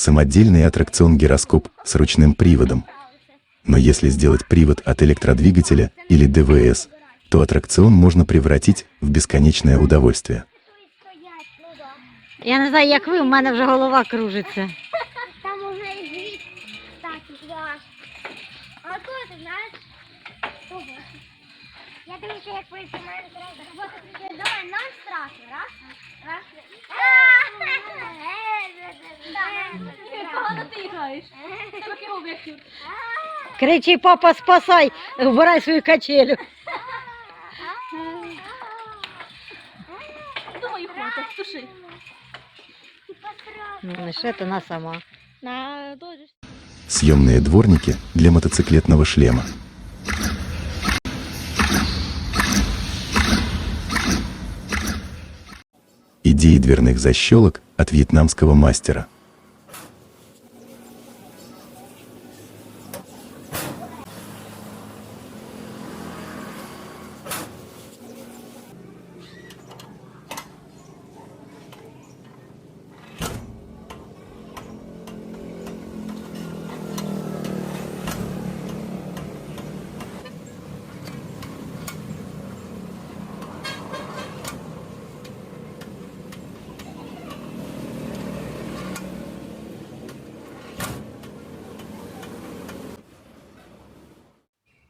самодельный аттракцион-гироскоп с ручным приводом. Но если сделать привод от электродвигателя или ДВС, то аттракцион можно превратить в бесконечное удовольствие. Я не знаю, як ви, у мене вже голова кружиться. Там уже и кстати, да. А то ты знаешь? Я думаю, что я твои снимаю сразу. Вот, давай, нам страшно, раз. Раз. Погано ти граєш. Трохи об'єктив. Кричи, папа, спасай, вбирай свою качелю. Думаю, хватить, туши. Ну, не ще, то вона сама. Съемные дворники для мотоциклетного шлема. Идеи дверных защелок от вьетнамского мастера.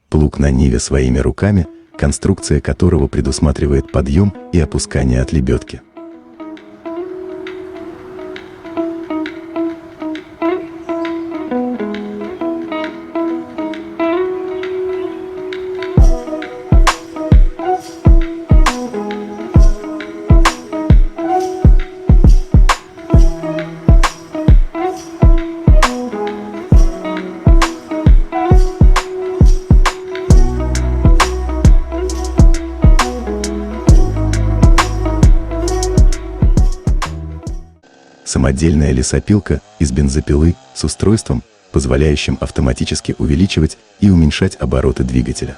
Плуг на ниве своими руками, конструкция которого предусматривает подъем и опускание от лебедки. Самодельная лесопилка из бензопилы с устройством, позволяющим автоматически увеличивать и уменьшать обороты двигателя.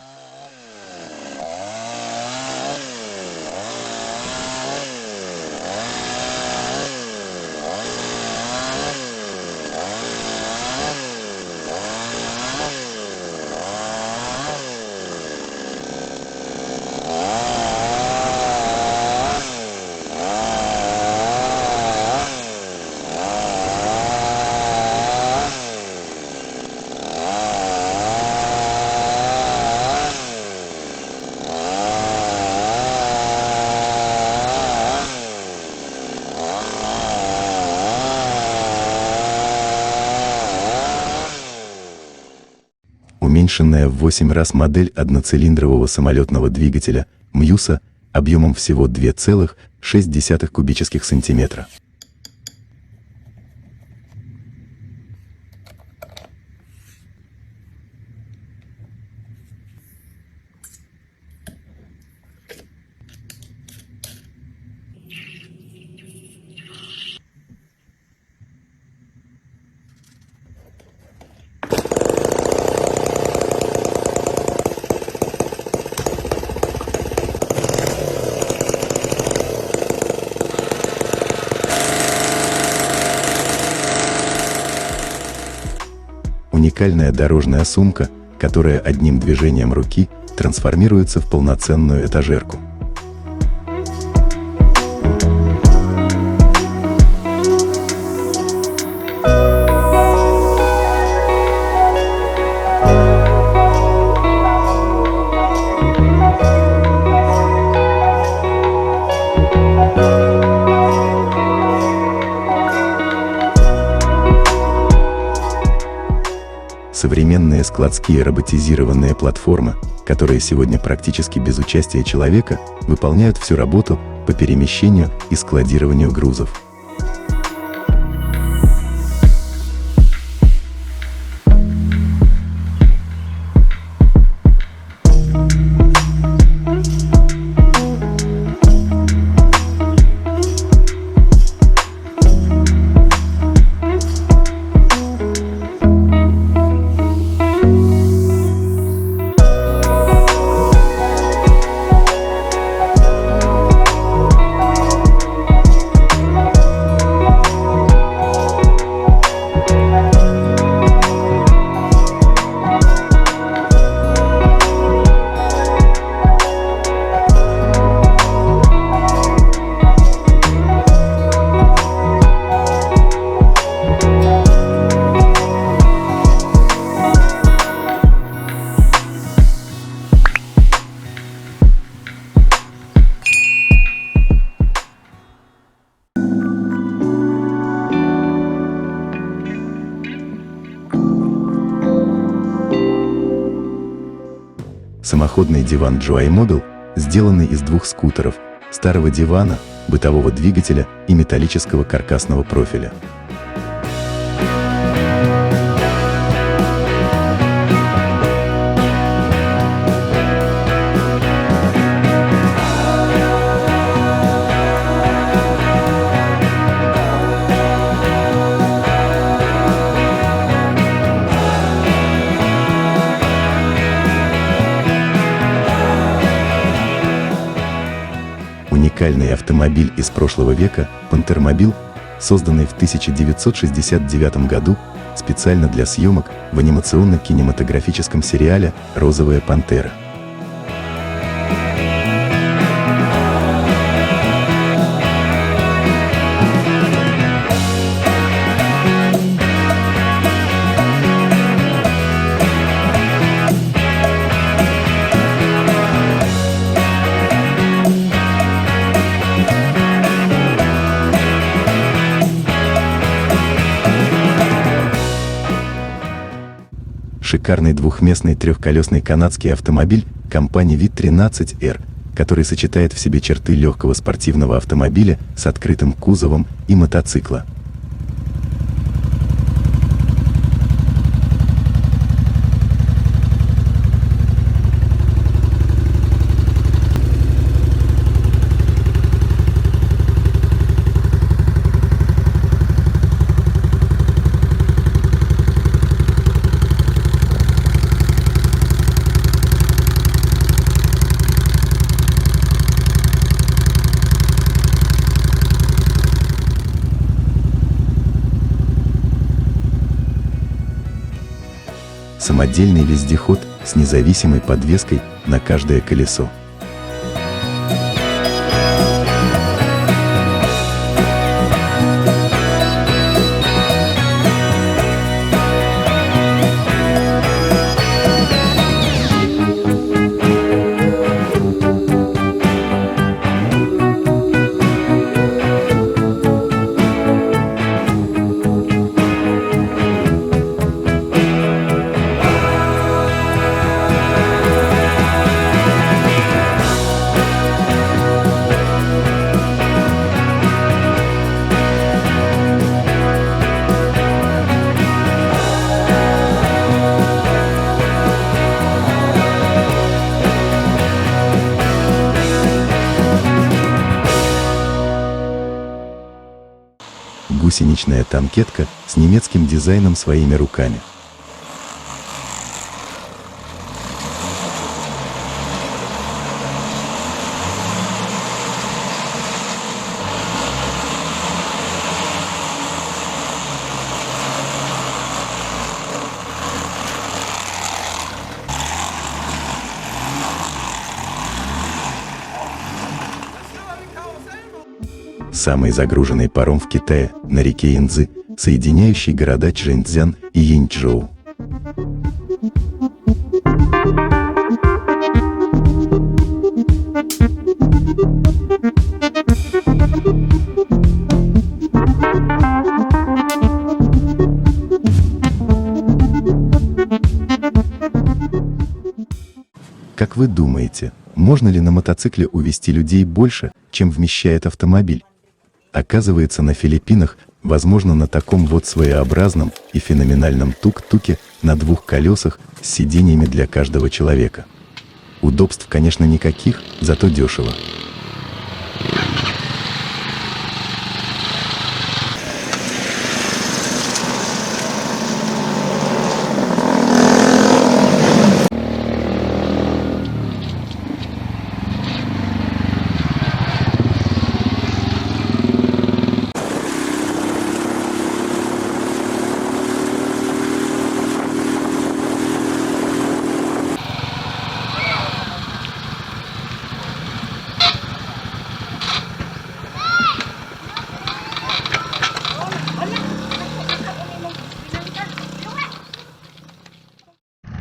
Уменьшенная в 8 раз модель одноцилиндрового самолетного двигателя Мьюса объемом всего 2,6 кубических сантиметра. Уникальная дорожная сумка, которая одним движением руки трансформируется в полноценную этажерку. Современные складские роботизированные платформы, которые сегодня практически без участия человека, выполняют всю работу по перемещению и складированию грузов. Самоходный диван Joy Model, сделанный из двух скутеров, старого дивана, бытового двигателя и металлического каркасного профиля. Уникальный автомобиль из прошлого века «Пантермобил», созданный в 1969 году специально для съемок в анимационно-кинематографическом сериале «Розовая пантера». Шикарный двухместный трехколесный канадский автомобиль компании VIT-13R, который сочетает в себе черты легкого спортивного автомобиля с открытым кузовом и мотоцикла. Самодельный вездеход с независимой подвеской на каждое колесо. Гусеничная танкетка с немецким дизайном своими руками. Самый загруженный паром в Китае на реке Янцзы, соединяющий города Чжэньцзян и Янчжоу. Как вы думаете, можно ли на мотоцикле увезти людей больше, чем вмещает автомобиль? Оказывается, на Филиппинах возможно на таком вот своеобразном и феноменальном тук-туке на двух колесах с сиденьями для каждого человека. Удобств, конечно, никаких, зато дешево.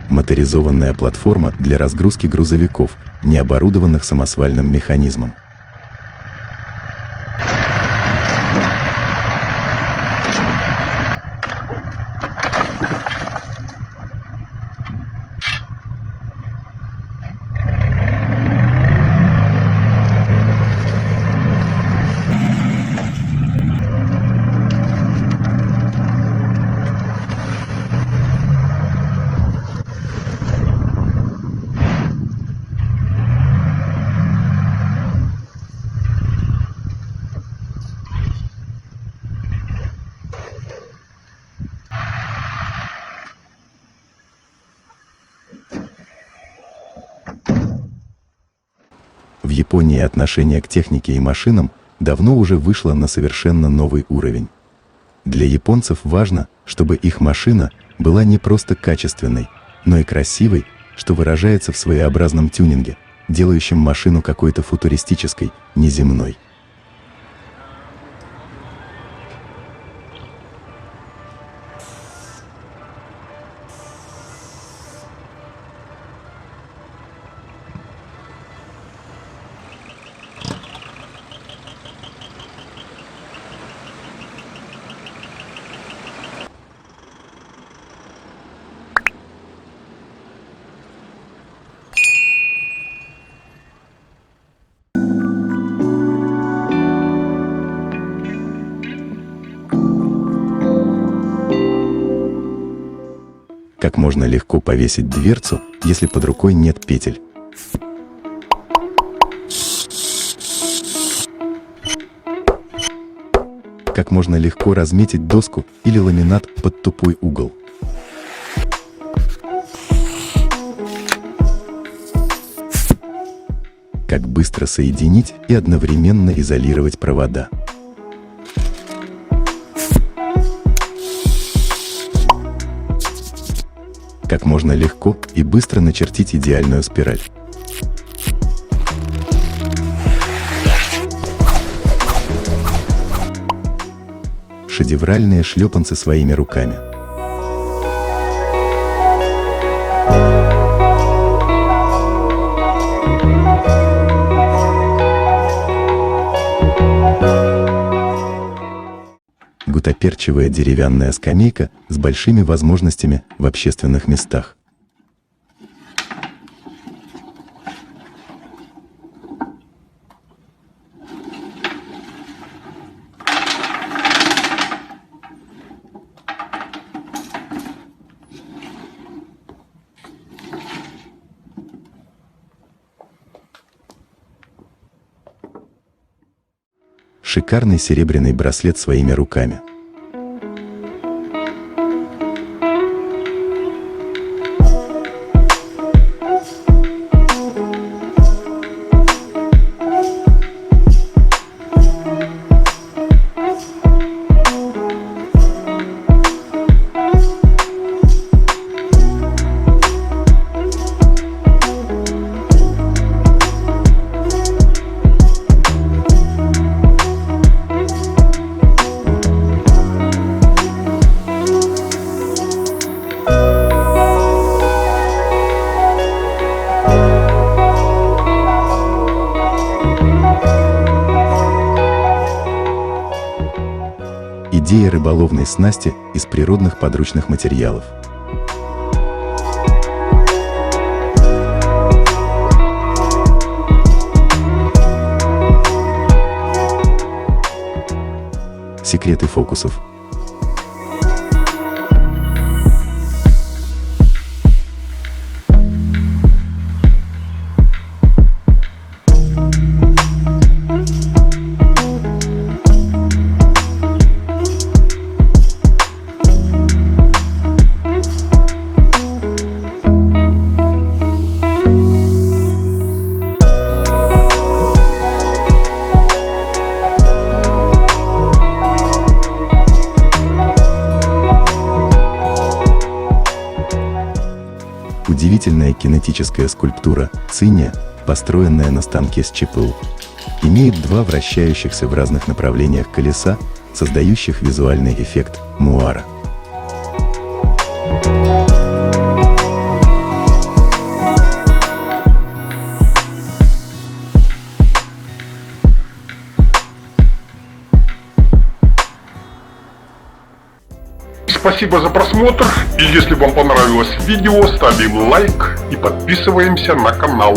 Моторизованная платформа для разгрузки грузовиков, не оборудованных самосвальным механизмом. Японии отношение к технике и машинам давно уже вышло на совершенно новый уровень. Для японцев важно, чтобы их машина была не просто качественной, но и красивой, что выражается в своеобразном тюнинге, делающем машину какой-то футуристической, неземной. Как можно легко повесить дверцу, если под рукой нет петель. Как можно легко разметить доску или ламинат под тупой угол. Как быстро соединить и одновременно изолировать провода. Как можно легко и быстро начертить идеальную спираль. Шедевральные шлепанцы своими руками. Гутоперчивая деревянная скамейка с большими возможностями в общественных местах. Шикарный серебряный браслет своими руками. Идея рыболовной снасти из природных подручных материалов. Секреты фокусов. Удивительная кинетическая скульптура циния, построенная на станке с ЧПУ, имеет два вращающихся в разных направлениях колеса, создающих визуальный эффект муара. Спасибо за просмотр, и если вам понравилось видео, ставим лайк и подписываемся на канал.